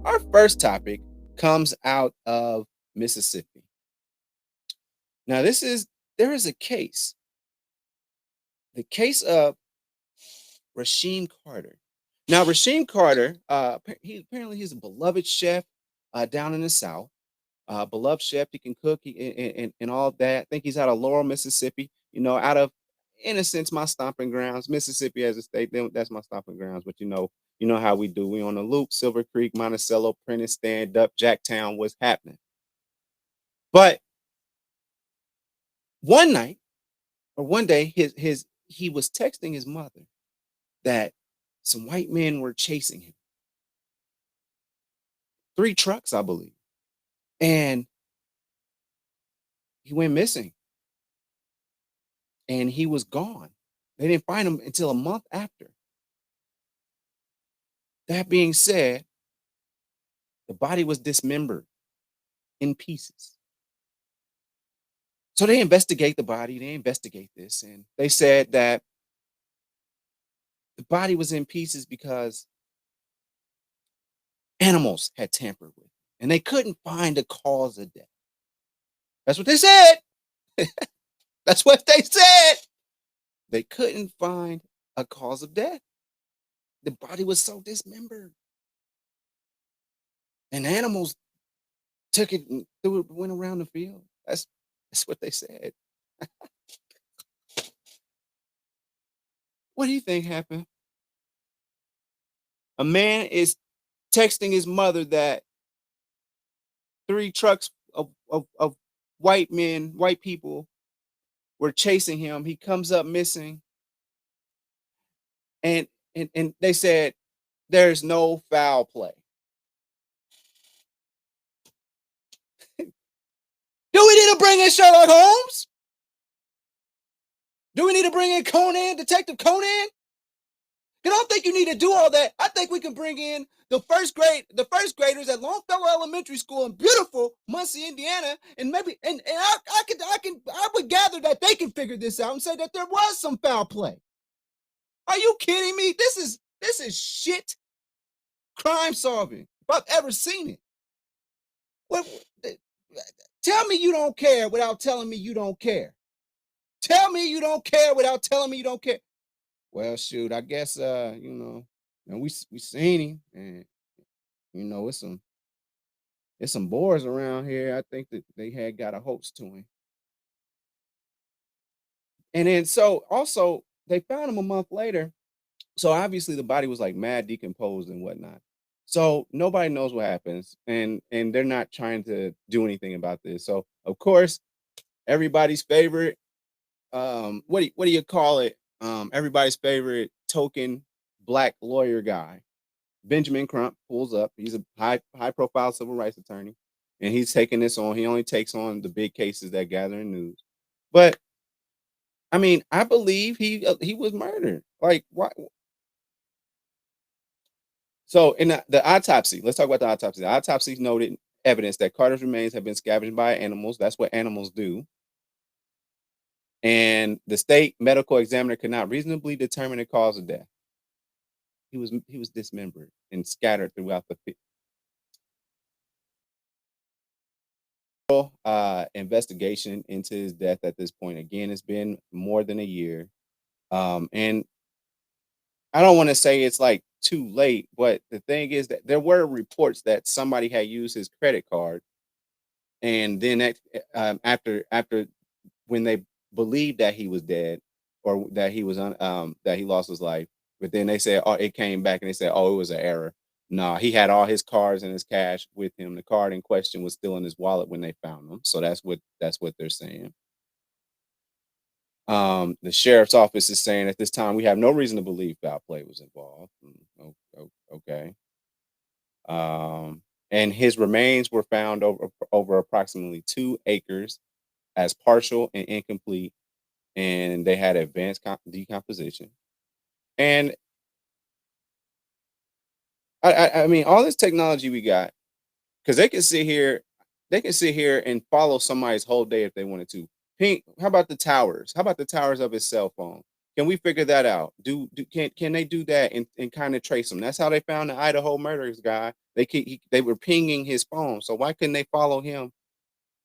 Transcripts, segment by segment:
Our first topic comes out of Mississippi. Now, there is a case, the case of Rasheem Carter. Now, Rasheem Carter, apparently he's a beloved chef down in the South. Beloved chef, he can cook and all that. I think he's out of Laurel, Mississippi. Out of, in a sense, my stomping grounds. Mississippi as a state, that's my stomping grounds. But you know how we do. We on the Loop, Silver Creek, Monticello, Prentice, Stand Up, Jacktown. What's happening? But one night or one day, his he was texting his mother that some white men were chasing him. 3 trucks, I believe, and he went missing and he was gone. They didn't find him until a month after. That being said, the body was dismembered in pieces. So they investigate the body, they investigate this, and they said that the body was in pieces because animals had tampered with it, and they couldn't find the cause of death. That's what they said. That's what they said. They couldn't find a cause of death. The body was so dismembered. And animals took it and threw it, went around the field. That's what they said. What do you think happened? A man is texting his mother that 3 trucks of white men, white people were chasing him. He comes up missing. And they said there's no foul play. Do we need to bring in Sherlock Holmes? Do we need to bring in Conan, Detective Conan? I don't think you need to do all that. I think we can bring in the first graders at Longfellow Elementary School in beautiful Muncie, Indiana, and maybe I would gather that they can figure this out and say that there was some foul play. Are you kidding me? This is shit crime solving if I've ever seen it. What? Tell me you don't care without telling me you don't care. Tell me you don't care without telling me you don't care. Well, shoot, I guess we seen him, and it's some boys around here. I think that they had got a hoax to him, and then so also they found him a month later. So obviously the body was like mad decomposed and whatnot. So nobody knows what happens, and they're not trying to do anything about this. So of course, everybody's favorite, what do you call it? Everybody's favorite token black lawyer guy, Benjamin Crump, pulls up. He's a high profile civil rights attorney, and he's taking this on. He only takes on the big cases that gather in news. But I mean, I believe he was murdered. Like, why? So in the autopsy, let's talk about the autopsy. The autopsy noted evidence that Carter's remains have been scavenged by animals. That's what animals do. And the state medical examiner could not reasonably determine the cause of death. He was dismembered and scattered throughout the field. Investigation into his death at this point. Again, it's been more than a year. And I don't want to say it's like too late, but the thing is that there were reports that somebody had used his credit card, and then after when they believed that he was dead or that he was that he lost his life, but then they said, oh, it came back and they said, oh, it was an error. No, he had all his cards and his cash with him. The card in question was still in his wallet when they found him. So that's what they're saying. The sheriff's office is saying at this time we have no reason to believe foul play was involved. Okay. And his remains were found over approximately 2 acres as partial and incomplete, and they had advanced decomposition. And I mean, all this technology we got, because they can sit here and follow somebody's whole day if they wanted to. Pink, how about the towers? How about the towers of his cell phone? Can we figure that out? Can they do that and kind of trace him? That's how they found the Idaho murders guy. They were pinging his phone. So why couldn't they follow him,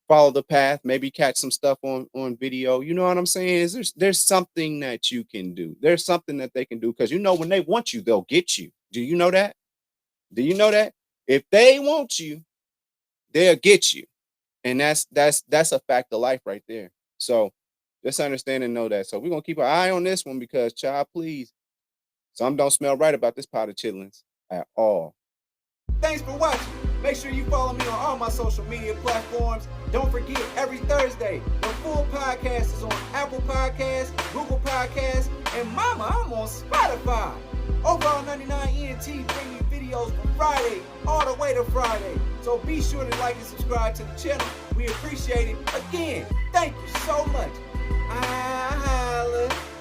follow the path, maybe catch some stuff on video? You know what I'm saying? There's something that you can do. There's something that they can do, because when they want you, they'll get you. Do you know that? Do you know that? If they want you, they'll get you. And that's a fact of life right there. So just understand and know that. So we're gonna keep an eye on this one, because, child, please, something don't smell right about this pot of chitlins at all. Thanks for watching. Make sure you follow me on all my social media platforms. Don't forget, every Thursday, the full podcast is on Apple Podcasts, Google Podcasts, and mama, I'm on Spotify. Overall 99 ENT bring you videos from Friday all the way to Friday. So be sure to like and subscribe to the channel. We appreciate it. Again, thank you so much.